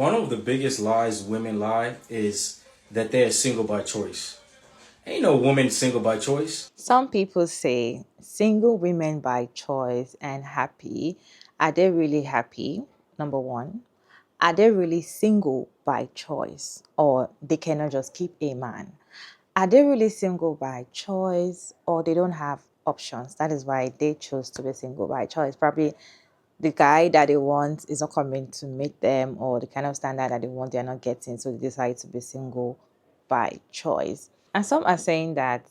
One of the biggest lies women lie is that they're single by choice. Ain't no woman single by choice. Some people say single women by choice and happy. Are they really happy? Number one. Are they really single by choice or they cannot just keep a man? Are they really single by choice or they don't have options? That is why they chose to be single by choice. Probably the guy that they want is not coming to meet them, or the kind of standard that they want they're not getting, so they decide to be single by choice. And some are saying that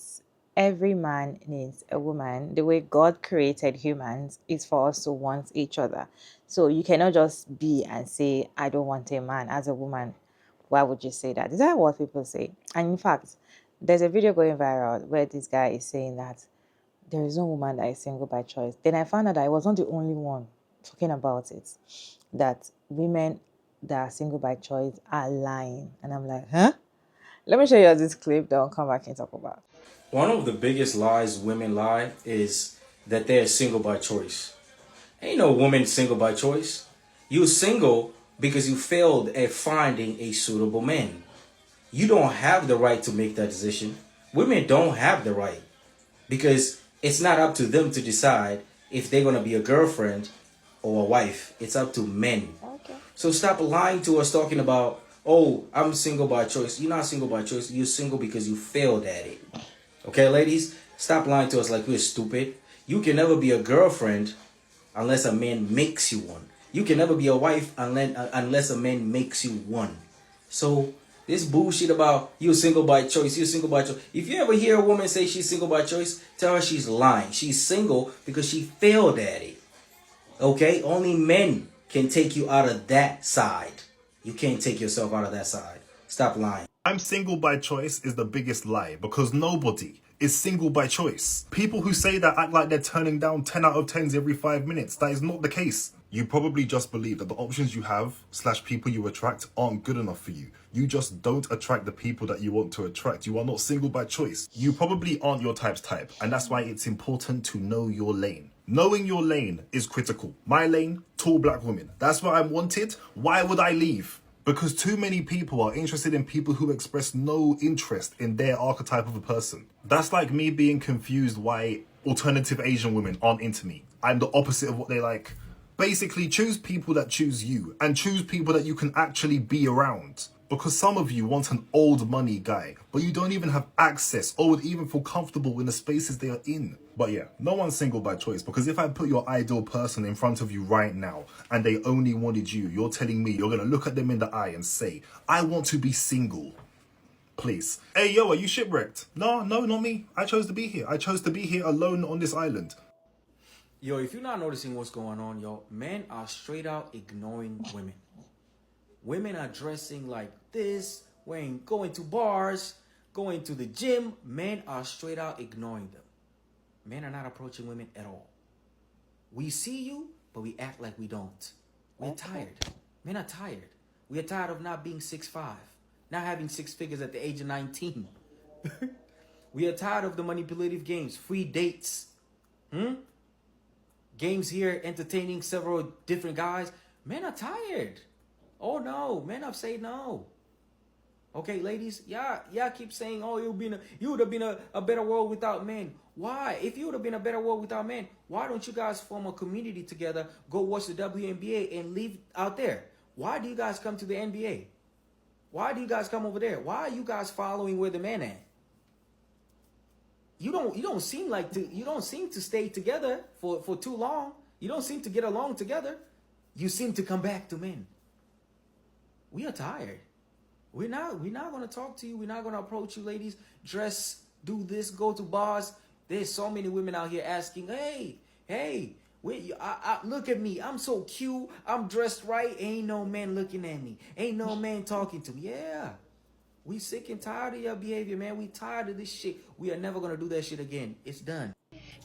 every man needs a woman. The way God created humans is for us to want each other. So you cannot just be and say, I don't want a man as a woman. Why would you say that? Is that what people say? And in fact, there's a video going viral where this guy is saying that there is no woman that is single by choice. Then I found out that I was not the only one talking about it, that women that are single by choice are lying. And I'm like, huh? Let me show you this clip, then I'll come back and talk about it. One of the biggest lies women lie is that they're single by choice. Ain't no woman single by choice. You single because you failed at finding a suitable man. You don't have the right to make that decision. Women don't have the right because it's not up to them to decide if they're going to be a girlfriend or a wife. It's up to men. Okay. So stop lying to us talking about, oh, I'm single by choice. You're not single by choice. You're single because you failed at it. Okay, ladies? Stop lying to us like we're stupid. You can never be a girlfriend unless a man makes you one. You can never be a wife unless a man makes you one. So this bullshit about you single by choice, you single by choice. If you ever hear a woman say she's single by choice, tell her she's lying. She's single because she failed at it. Okay? Only men can take you out of that side. You can't take yourself out of that side. Stop lying. I'm single by choice is the biggest lie because nobody is single by choice. People who say that act like they're turning down 10 out of 10s every 5 minutes. That is not the case. You probably just believe that the options you have / people you attract aren't good enough for you. You just don't attract the people that you want to attract. You are not single by choice. You probably aren't your type's type, and that's why it's important to know your lane. Knowing your lane is critical. My lane, tall black women. That's where I'm wanted. Why would I leave? Because too many people are interested in people who express no interest in their archetype of a person. That's like me being confused why alternative Asian women aren't into me. I'm the opposite of what they like. Basically, choose people that choose you and choose people that you can actually be around. Because some of you want an old money guy, but you don't even have access or would even feel comfortable in the spaces they are in. But yeah, no one's single by choice, because if I put your ideal person in front of you right now and they only wanted you, you're telling me you're going to look at them in the eye and say, I want to be single. Please. Hey, yo, are you shipwrecked? No, not me. I chose to be here. I chose to be here alone on this island. Yo, if you're not noticing what's going on, yo, men are straight out ignoring women. Women are dressing like this, going to bars, going to the gym. Men are straight out ignoring them. Men are not approaching women at all. We see you, but we act like we don't. We're tired. Men are tired. We are tired of not being 6'5", not having 6 figures at the age of 19. We are tired of the manipulative games, free dates. Games here entertaining several different guys. Men are tired. Oh no, men have said no. Okay, ladies, y'all keep saying, oh, you would have been a better world without men. Why? If you would have been a better world without men, why don't you guys form a community together, go watch the WNBA and leave out there? Why do you guys come to the NBA? Why do you guys come over there? Why are you guys following where the men at? You don't seem to stay together for too long. You don't seem to get along together. You seem to come back to men. We are tired. We're not going to talk to you. We're not going to approach you, ladies. Dress, do this, go to bars. There's so many women out here asking, hey, wait, look at me. I'm so cute. I'm dressed right. Ain't no man looking at me. Ain't no man talking to me. Yeah. We sick and tired of your behavior, man. We tired of this shit. We are never going to do that shit again. It's done.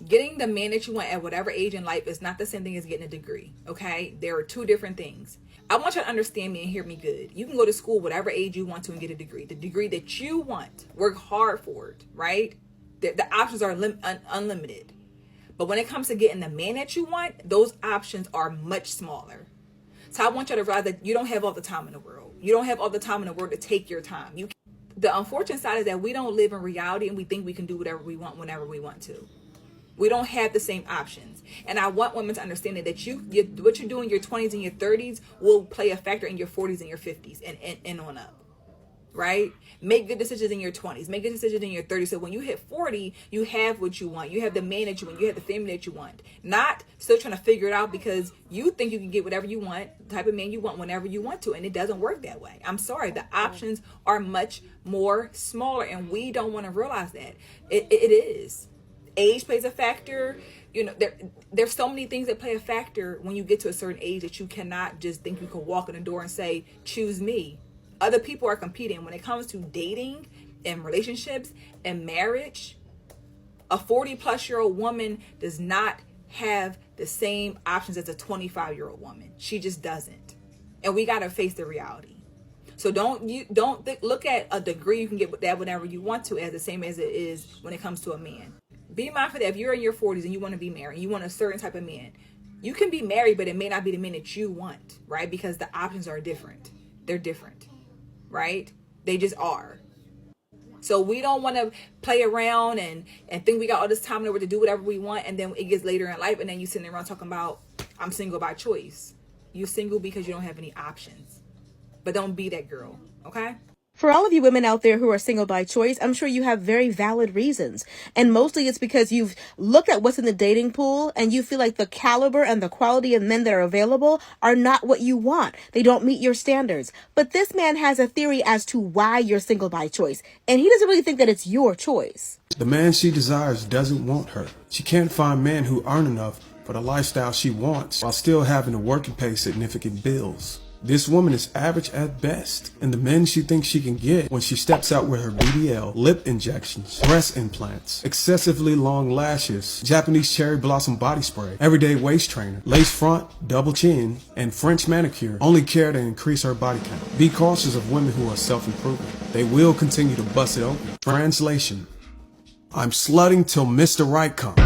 Getting the man that you want at whatever age in life is not the same thing as getting a degree, okay? There are two different things. I want you to understand me and hear me good. You can go to school whatever age you want to and get a degree. The degree that you want. Work hard for it, right? The options are unlimited. But when it comes to getting the man that you want, those options are much smaller. So I want you to realize that you don't have all the time in the world. You don't have all the time in the world to take your time. The unfortunate side is that we don't live in reality, and we think we can do whatever we want whenever we want to. We don't have the same options. And I want women to understand that what you do in your 20s and your 30s will play a factor in your 40s and your 50s and on up. Right? Make good decisions in your 20s. Make good decisions in your 30s. So when you hit 40, you have what you want. You have the man that you want. You have the family that you want. Not still trying to figure it out because you think you can get whatever you want, the type of man you want whenever you want to. And it doesn't work that way. I'm sorry. The options are much more smaller, and we don't want to realize that. It is. Age plays a factor. There's so many things that play a factor when you get to a certain age that you cannot just think you can walk in the door and say, choose me. Other people are competing. When it comes to dating and relationships and marriage, a 40-plus-year-old woman does not have the same options as a 25-year-old woman. She just doesn't. And we got to face the reality. So don't look at a degree you can get that whenever you want to as the same as it is when it comes to a man. Be mindful that if you're in your 40s and you want to be married, you want a certain type of man, you can be married, but it may not be the man that you want, right? Because the options are different. They're different, right? They just are. So we don't want to play around and think we got all this time in order to do whatever we want, and then it gets later in life, and then you sitting around talking about, I'm single by choice. You're single because you don't have any options. But don't be that girl, okay? For all of you women out there who are single by choice, I'm sure you have very valid reasons. And mostly it's because you've looked at what's in the dating pool and you feel like the caliber and the quality of men that are available are not what you want. They don't meet your standards. But this man has a theory as to why you're single by choice. And he doesn't really think that it's your choice. The man she desires doesn't want her. She can't find men who earn enough for the lifestyle she wants while still having to work and pay significant bills. This woman is average at best, and the men she thinks she can get when she steps out with her BBL, lip injections, breast implants, excessively long lashes, Japanese cherry blossom body spray, everyday waist trainer, lace front, double chin, and French manicure only care to increase her body count. Be cautious of women who are self-improving. They will continue to bust it open. Translation: I'm slutting till Mr. Right comes.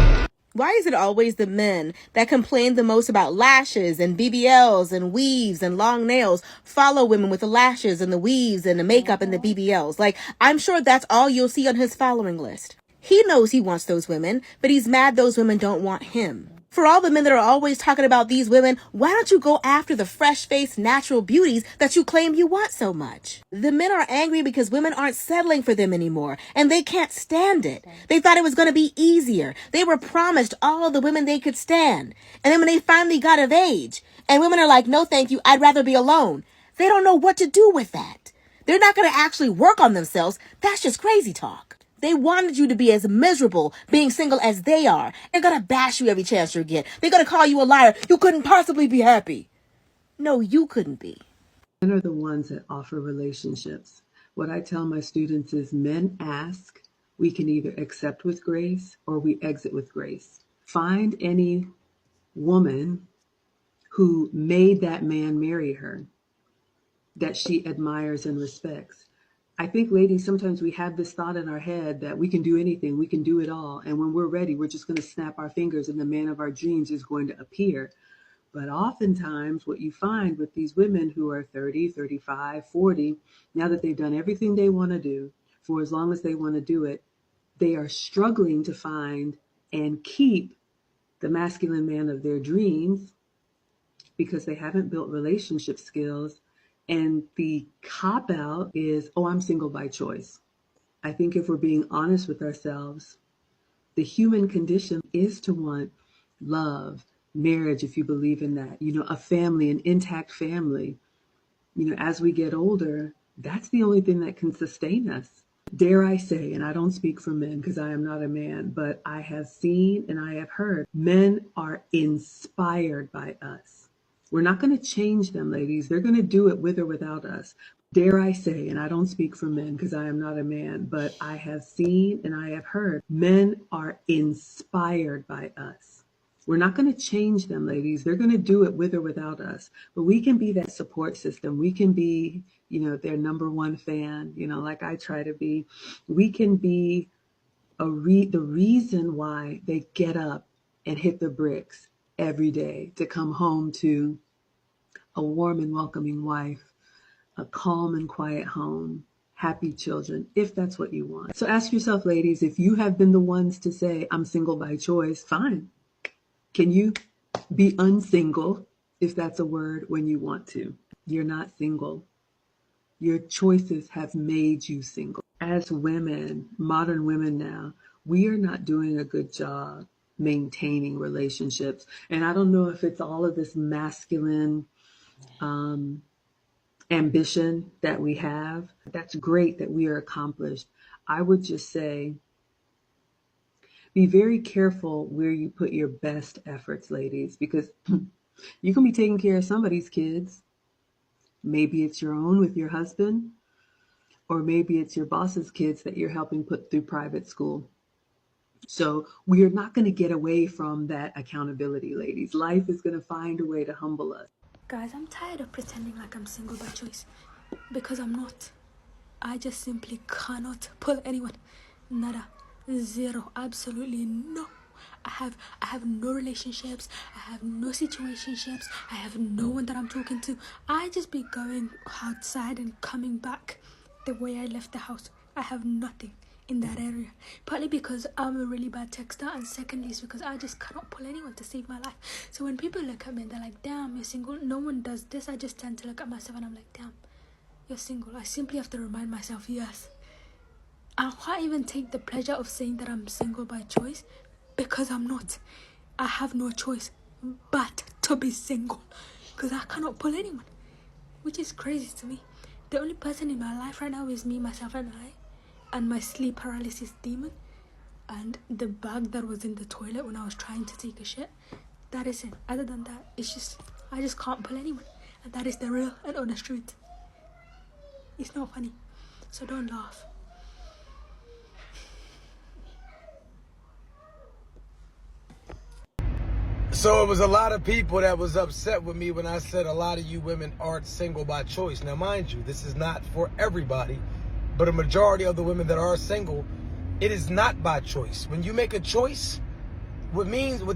Why is it always the men that complain the most about lashes and BBLs and weaves and long nails follow women with the lashes and the weaves and the makeup and the BBLs? Like, I'm sure that's all you'll see on his following list. He knows he wants those women, but he's mad those women don't want him. For all the men that are always talking about these women, why don't you go after the fresh-faced natural beauties that you claim you want so much? The men are angry because women aren't settling for them anymore, and they can't stand it. They thought it was going to be easier. They were promised all the women they could stand. And then when they finally got of age, and women are like, no thank you, I'd rather be alone, they don't know what to do with that. They're not going to actually work on themselves. That's just crazy talk. They wanted you to be as miserable being single as they are. They're going to bash you every chance you get. They're going to call you a liar. You couldn't possibly be happy. No, you couldn't be. Men are the ones that offer relationships. What I tell my students is men ask, we can either accept with grace or we exit with grace. Find any woman who made that man marry her that she admires and respects. I think, ladies, sometimes we have this thought in our head that we can do anything, we can do it all. And when we're ready, we're just going to snap our fingers and the man of our dreams is going to appear. But oftentimes what you find with these women who are 30, 35, 40, now that they've done everything they want to do for as long as they want to do it, they are struggling to find and keep the masculine man of their dreams because they haven't built relationship skills. And the cop out is, oh, I'm single by choice. I think if we're being honest with ourselves, the human condition is to want love, marriage, if you believe in that, a family, an intact family. As we get older, that's the only thing that can sustain us. Dare I say, and I don't speak for men because I am not a man, but I have seen and I have heard men are inspired by us. We're not going to change them, ladies. They're going to do it with or without us. Dare I say, and I don't speak for men because I am not a man, but I have seen and I have heard men are inspired by us. We're not going to change them, ladies. They're going to do it with or without us. But we can be that support system. We can be, their number one fan, like I try to be. We can be the reason why they get up and hit the bricks every day to come home to a warm and welcoming wife, a calm and quiet home, happy children, if that's what you want. So ask yourself, ladies, if you have been the ones to say, I'm single by choice, fine. Can you be unsingle, if that's a word, when you want to? You're not single. Your choices have made you single. As women, modern women now, we are not doing a good job maintaining relationships. And I don't know if it's all of this masculine ambition that we have. That's great that we are accomplished. I would just say, be very careful where you put your best efforts, ladies, because you can be taking care of somebody's kids. Maybe it's your own with your husband, or maybe it's your boss's kids that you're helping put through private school. So we are not going to get away from that accountability, ladies. Life is going to find a way to humble us. Guys, I'm tired of pretending like I'm single by choice, because I'm not. I just simply cannot pull anyone. Nada. Zero. Absolutely no. I have no relationships. I have no situationships. I have no one that I'm talking to. I just be going outside and coming back the way I left the house. I have nothing in that area. Partly because I'm a really bad texter, and secondly is because I just cannot pull anyone to save my life. So when people look at me and they're like, damn, you're single, no one does this, I just tend to look at myself and I'm like, damn, you're single. I simply have to remind myself, yes. I can't even take the pleasure of saying that I'm single by choice, because I'm not. I have no choice but to be single, because I cannot pull anyone, which is crazy to me. The only person in my life right now is me, myself, and I, and my sleep paralysis demon, and the bag that was in the toilet when I was trying to take a shit. That is it. Other than that, it's just, I just can't pull anyone, and that is the real and honest truth. It's not funny, so don't laugh. So it was a lot of people that was upset with me when I said a lot of you women aren't single by choice. Now, mind you, this is not for everybody, but a majority of the women that are single, it is not by choice. When you make a choice, what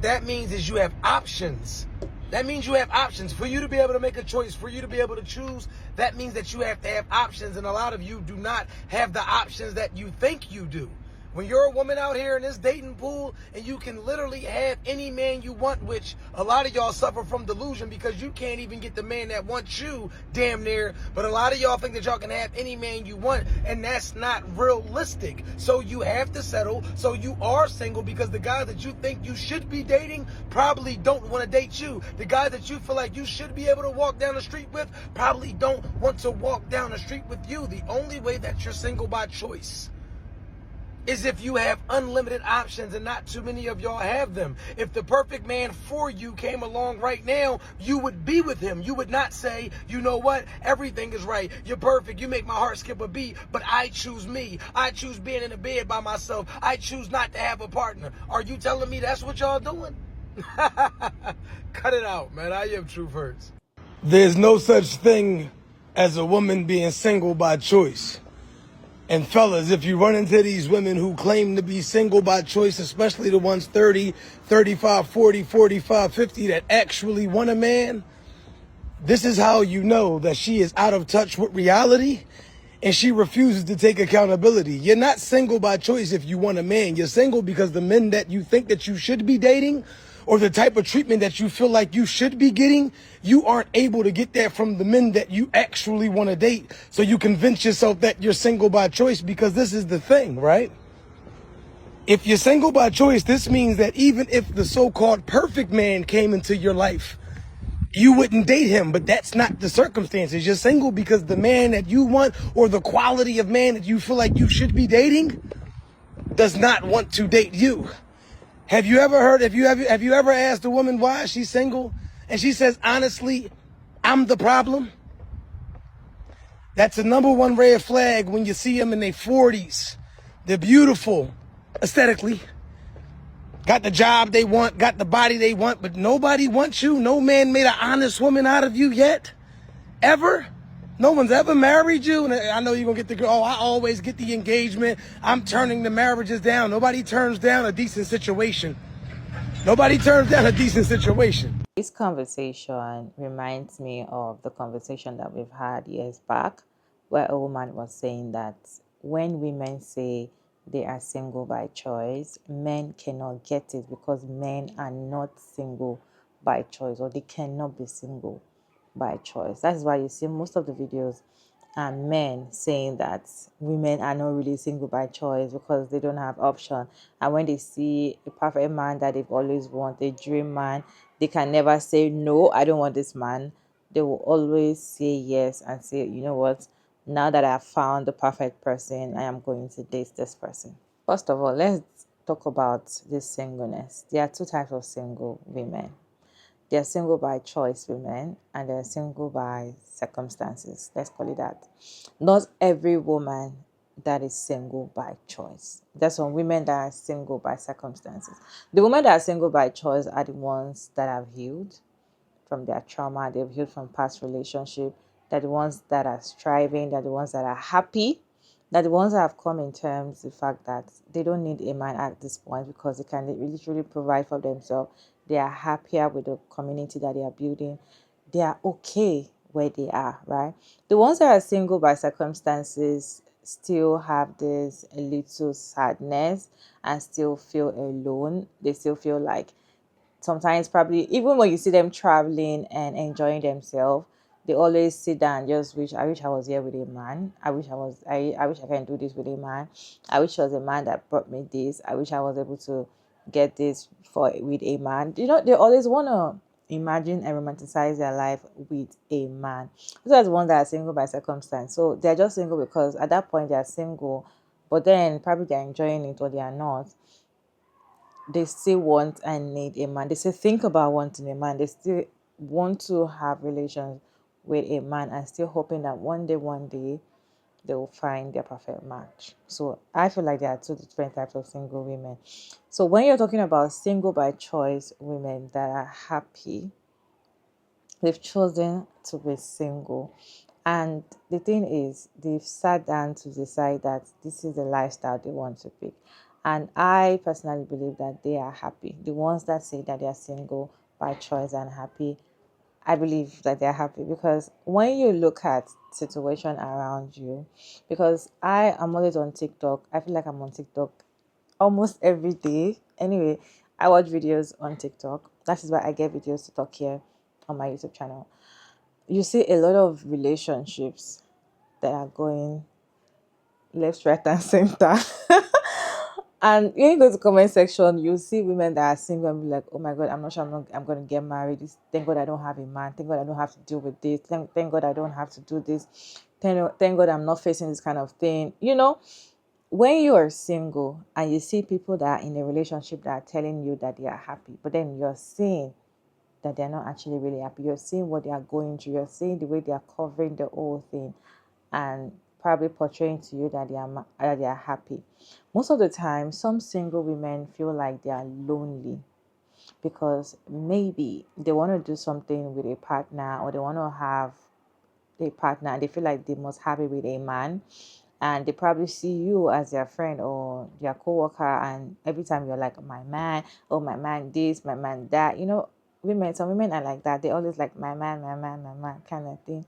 that means is you have options. That means you have options. For you to be able to make a choice, for you to be able to choose, that means that you have to have options. And a lot of you do not have the options that you think you do. When you're a woman out here in this dating pool and you can literally have any man you want, which a lot of y'all suffer from delusion because you can't even get the man that wants you damn near. But a lot of y'all think that y'all can have any man you want, and that's not realistic. So you have to settle. So you are single because the guys that you think you should be dating probably don't want to date you. The guys that you feel like you should be able to walk down the street with probably don't want to walk down the street with you. The only way that you're single by choice is if you have unlimited options, and not too many of y'all have them. If the perfect man for you came along right now, you would be with him. You would not say, you know what, everything is right, you're perfect, you make my heart skip a beat, but I choose me. I choose being in a bed by myself. I choose not to have a partner. Are you telling me that's what y'all doing? Cut it out, man. I am Truth Hurts. There's no such thing as a woman being single by choice. And fellas, if you run into these women who claim to be single by choice, especially the ones 30, 35, 40, 45, 50 that actually want a man, this is how you know that she is out of touch with reality and she refuses to take accountability. You're not single by choice if you want a man. You're single because the men that you think that you should be dating, or the type of treatment that you feel like you should be getting, you aren't able to get that from the men that you actually want to date. So you convince yourself that you're single by choice, because this is the thing, right? If you're single by choice, this means that even if the so-called perfect man came into your life, you wouldn't date him, but that's not the circumstances. You're single because the man that you want, or the quality of man that you feel like you should be dating, does not want to date you. Have you ever asked a woman why she's single and she says, honestly, I'm the problem? That's the number one red flag when you see them in their 40s. They're beautiful aesthetically, got the job they want, got the body they want, but nobody wants you. No man made an honest woman out of you yet, ever. No one's ever married you. And I know you're going to get the girl, oh, I always get the engagement. I'm turning the marriages down. Nobody turns down a decent situation. Nobody turns down a decent situation. This conversation reminds me of the conversation that we've had years back, where a woman was saying that when women say they are single by choice, men cannot get it because men are not single by choice, or they cannot be single by choice. That is why you see most of the videos and men saying that women are not really single by choice because they don't have option, and when they see a perfect man that they've always wanted, a dream man, they can never say no, I don't want this man. They will always say yes and say, you know what, now that I've found the perfect person, I am going to date this person. First of all, let's talk about this singleness. There are two types of single women. They're single by choice women, and they're single by circumstances. Let's call it that. Not every woman that is single by choice. There's some women that are single by circumstances. The women that are single by choice are the ones that have healed from their trauma, they've healed from past relationship. They're the ones that are striving, they're the ones that are happy. They're the ones that have come in terms with the fact that they don't need a man at this point because they can literally provide for themselves. They are happier with the community that they are building. They are okay where they are, right? The ones that are single by circumstances still have this a little sadness and still feel alone. They still feel like sometimes, probably even when you see them traveling and enjoying themselves, they always sit down and just wish, I wish I was here with a man. I wish I can do this with a man. I wish there was a man that brought me this. I wish I was able to get this for with a man. You know, they always want to imagine and romanticize their life with a man. Those are the ones that are single by circumstance. So they're just single because at that point they are single, but then probably they're enjoying it or they are not. They still want and need a man. They still think about wanting a man. They still want to have relations with a man and still hoping that one day they will find their perfect match. So I feel like there are two different types of single women. So when you're talking about single by choice women that are happy, they've chosen to be single. And the thing is, they've sat down to decide that this is the lifestyle they want to pick. And I personally believe that they are happy. The ones that say that they are single by choice and happy, I believe that they're happy because when you look at situation around you, because I am always on TikTok, I feel like I'm on TikTok almost every day. Anyway, I watch videos on TikTok. That is why I get videos to talk here on my YouTube channel. You see a lot of relationships that are going left, right, and center. And when you go to comment section, you see women that are single and be like, "Oh my God, I'm not sure I'm going to get married. Thank God I don't have a man. Thank God I don't have to deal with this. Thank God I don't have to do this. Thank God I'm not facing this kind of thing." You know, when you are single and you see people that are in a relationship that are telling you that they are happy, but then you're seeing that they're not actually really happy. You're seeing what they are going through. You're seeing the way they are covering the whole thing and probably portraying to you that they are happy. Most of the time, some single women feel like they are lonely because maybe they want to do something with a partner or they want to have a partner and they feel like they must have it with a man, and they probably see you as their friend or their co-worker, and every time you're like, my man, oh my man this, my man that, you know, some women are like that. They always like my man, my man, my man kind of thing.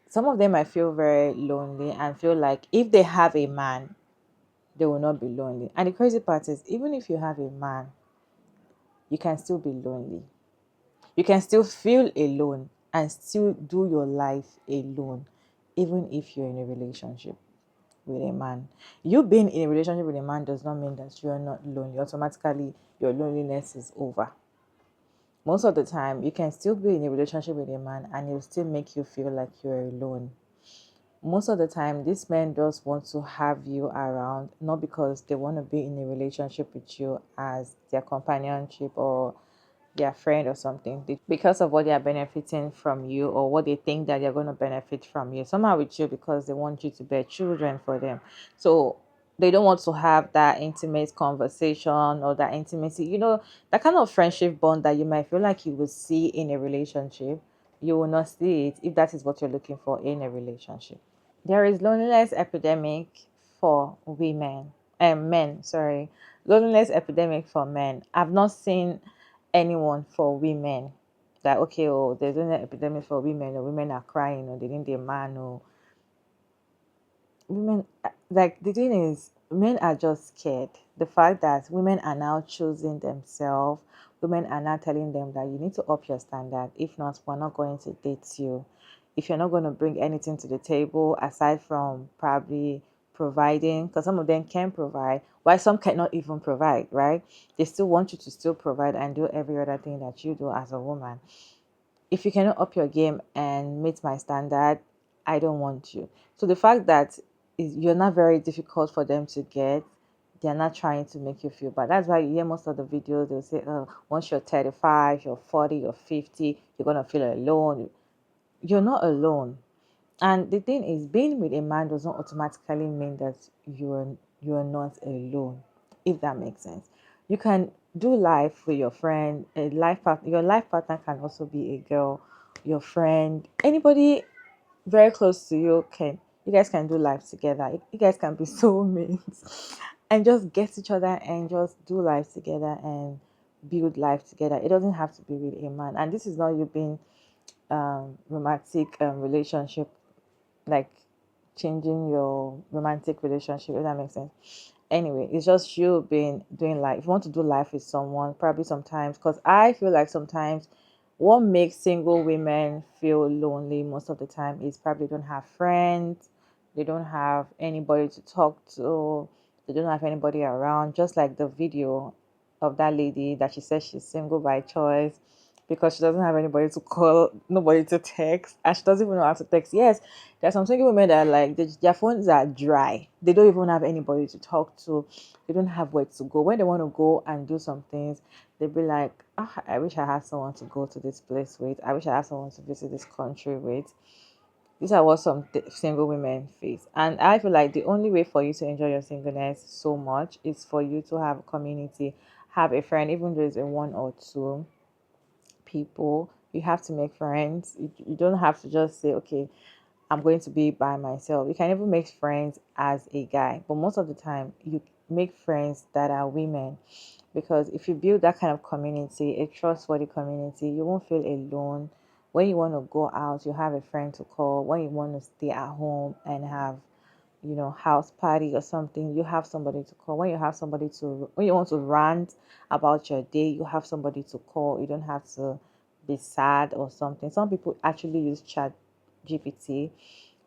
Some of them might feel very lonely and feel like if they have a man, they will not be lonely. And the crazy part is, even if you have a man, you can still be lonely. You can still feel alone and still do your life alone, even if you're in a relationship with a man. You being in a relationship with a man does not mean that you're not lonely. Automatically, your loneliness is over. Most of the time, you can still be in a relationship with a man and he'll still make you feel like you're alone. Most of the time, these men just want to have you around, not because they want to be in a relationship with you as their companionship or their friend or something, because of what they are benefiting from you or what they think that they're going to benefit from you. Some are with you because they want you to bear children for them. So they don't want to have that intimate conversation or that intimacy, you know, that kind of friendship bond that you might feel like you will see in a relationship. You will not see it if that is what you're looking for in a relationship. There is loneliness epidemic for women and men, sorry. Loneliness epidemic for men. I've not seen anyone for women. that okay, oh, there's an epidemic for women, or women are crying, or they need a man, or women, like, the thing is, men are just scared. The fact that women are now choosing themselves, women are now telling them that you need to up your standard. If not, we're not going to date you. If you're not going to bring anything to the table aside from probably providing, because some of them can provide, while some cannot even provide, right? They still want you to still provide and do every other thing that you do as a woman. If you cannot up your game and meet my standard, I don't want you. So the fact that you're not very difficult for them to get, they're not trying to make you feel bad. That's why you hear most of the videos, they'll say, oh, once you're 35, you're 40, you're 50, you're going to feel alone. You're not alone. And the thing is, being with a man does not automatically mean that you're not alone, if that makes sense. You can do life with your friend. Your life partner can also be a girl, your friend, anybody very close to you. Can You guys can do life together. You guys can be soulmates and just get each other and just do life together and build life together. It doesn't have to be with a man. And this is not you being romantic relationship, like changing your romantic relationship, if that makes sense. Anyway, it's just you being doing life. If you want to do life with someone, probably sometimes, because I feel like sometimes what makes single women feel lonely most of the time is probably they don't have friends, they don't have anybody to talk to, they don't have anybody around. Just like the video of that lady that she says she's single by choice because she doesn't have anybody to call, nobody to text, and she doesn't even know how to text. Yes, there are some single women that are like their phones are dry. They don't even have anybody to talk to. They don't have where to go. When they want to go and do some things, they'll be like, oh, I wish I had someone to go to this place with. I wish I had someone to visit this country with. These are what some single women face. And I feel like the only way for you to enjoy your singleness so much is for you to have a community, have a friend, even though it's a one or two people. You have to make friends. You don't have to just say, okay, I'm going to be by myself. You can even make friends as a guy, but most of the time you make friends that are women, because if you build that kind of community, a trustworthy community, you won't feel alone. When you want to go out, you have a friend to call. When you want to stay at home and have, house party or something, you have somebody to call. When you want to rant about your day, you have somebody to call. You don't have to be sad or something. Some people actually use chat GPT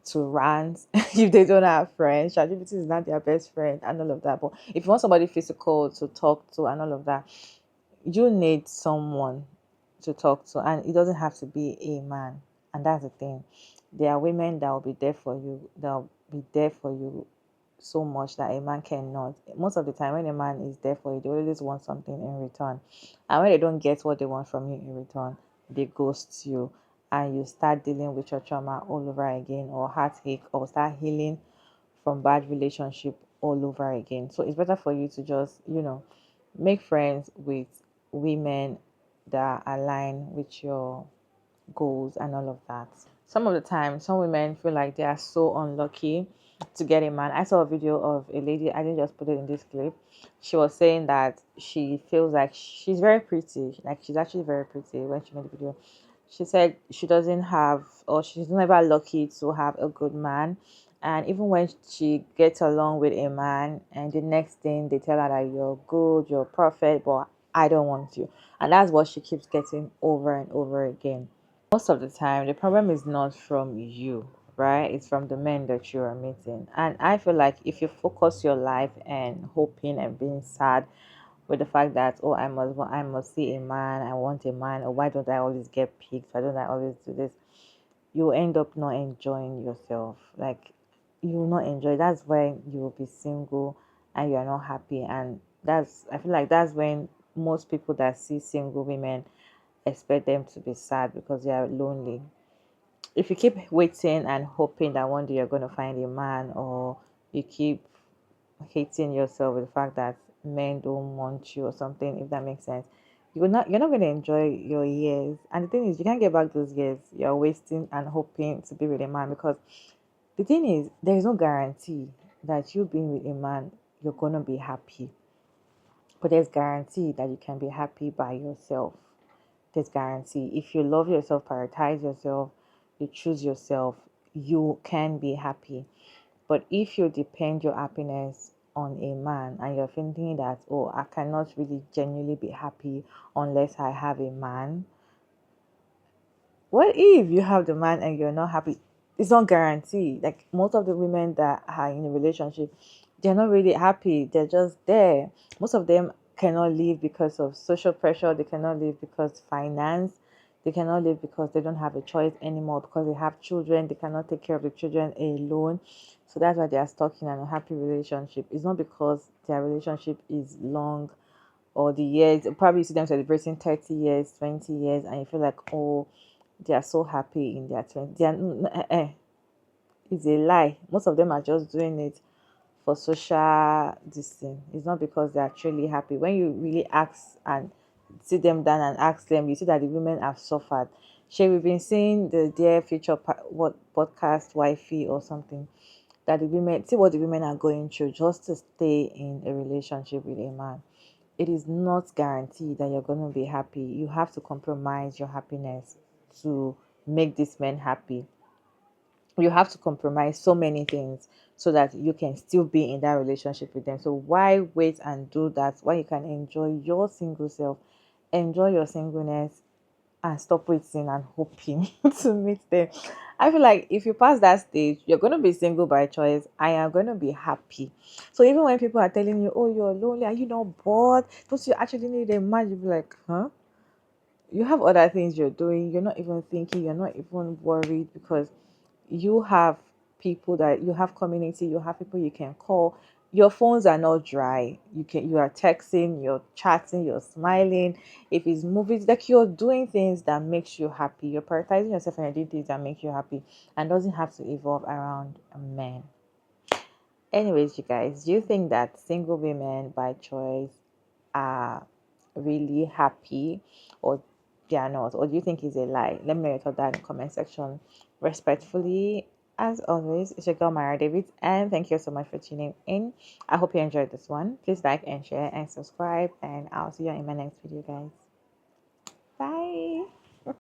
to rant if they don't have friends. Chat GPT is not their best friend and all of that. But if you want somebody physical to talk to and all of that, you need someone to talk to, and it doesn't have to be a man. And that's the thing. There are women that will be there for you, that'll be there for you so much that a man cannot. Most of the time, when a man is there for you, they always want something in return. And when they don't get what they want from you in return, they ghost you, and you start dealing with your trauma all over again, or heartache, or start healing from bad relationship all over again. So it's better for you to just, make friends with women that align with your goals and all of that. Some of the time, some women feel like they are so unlucky to get a man. I saw a video of a lady, I didn't just put it in this clip. She was saying that she feels like she's very pretty, like she's actually very pretty when she made the video. She said she doesn't have, or she's never lucky to have a good man. And even when she gets along with a man, and the next thing they tell her that you're good, you're perfect, but I don't want you. And that's what she keeps getting over and over again. Most of the time, the problem is not from you, right? It's from the men that you are meeting. And I feel like if you focus your life and hoping and being sad with the fact that, oh, I must see a man, I want a man, or why don't I always get picked, why don't I always do this, you end up not enjoying yourself. Like, you will not enjoy. That's when you will be single and you are not happy. And I feel like that's when most people that see single women expect them to be sad because they are lonely. If you keep waiting and hoping that one day you're going to find a man, or you keep hating yourself with the fact that men don't want you or something, if that makes sense, you're not going to enjoy your years. And the thing is, you can't get back those years you're wasting and hoping to be with a man, because the thing is, there is no guarantee that you being with a man you're going to be happy, but there's guarantee that you can be happy by yourself. there's guarantee. If you love yourself, prioritize yourself, you choose yourself, you can be happy. But if you depend your happiness on a man and you're thinking that, oh, I cannot really genuinely be happy unless I have a man, what if you have the man and you're not happy? It's not guaranteed. Like most of the women that are in a relationship, they're not really happy. They're just there. Most of them cannot leave because of social pressure. They cannot leave because finance. They cannot live because they don't have a choice anymore because they have children. They cannot take care of the children alone. So that's why they are stuck in an unhappy relationship. It's not because their relationship is long or the years. Probably you see them celebrating 30 years, 20 years, and you feel like, oh, they are so happy in their 20s. They are, it's a lie. Most of them are just doing it for social this thing. It's not because they are truly happy. When you really ask and sit them down and ask them, you see that the women have suffered. Shay, we've been seeing the Dear Future what podcast wifey or something, that the women see what the women are going through just to stay in a relationship with a man. It is not guaranteed that you're going to be happy. You have to compromise your happiness to make these men happy. You have to compromise so many things so that you can still be in that relationship with them. So why wait and do that? Why you can enjoy your single self, enjoy your singleness, and stop waiting and hoping to meet them. I feel like if you pass that stage, you're going to be single by choice. I am going to be happy. So even when people are telling you, oh, you're lonely, are you not bored? Don't you actually need a man? You'll be like, huh? You have other things you're doing. You're not even thinking. You're not even worried because you have people that you have community. You have people you can call. Your phones are not dry. You are texting, you're chatting, you're smiling. If it's movies, like you're doing things that makes you happy. You're prioritizing yourself and you're doing things that make you happy and doesn't have to evolve around a man. Anyways, you guys, do you think that single women by choice are really happy, or they are not? Or do you think it's a lie? Let me know your thoughts down in the comment section. Respectfully, as always, it's your girl Mara David, and thank you so much for tuning in. I hope you enjoyed this one. Please like and share and subscribe, and I'll see you in my next video, guys. Bye.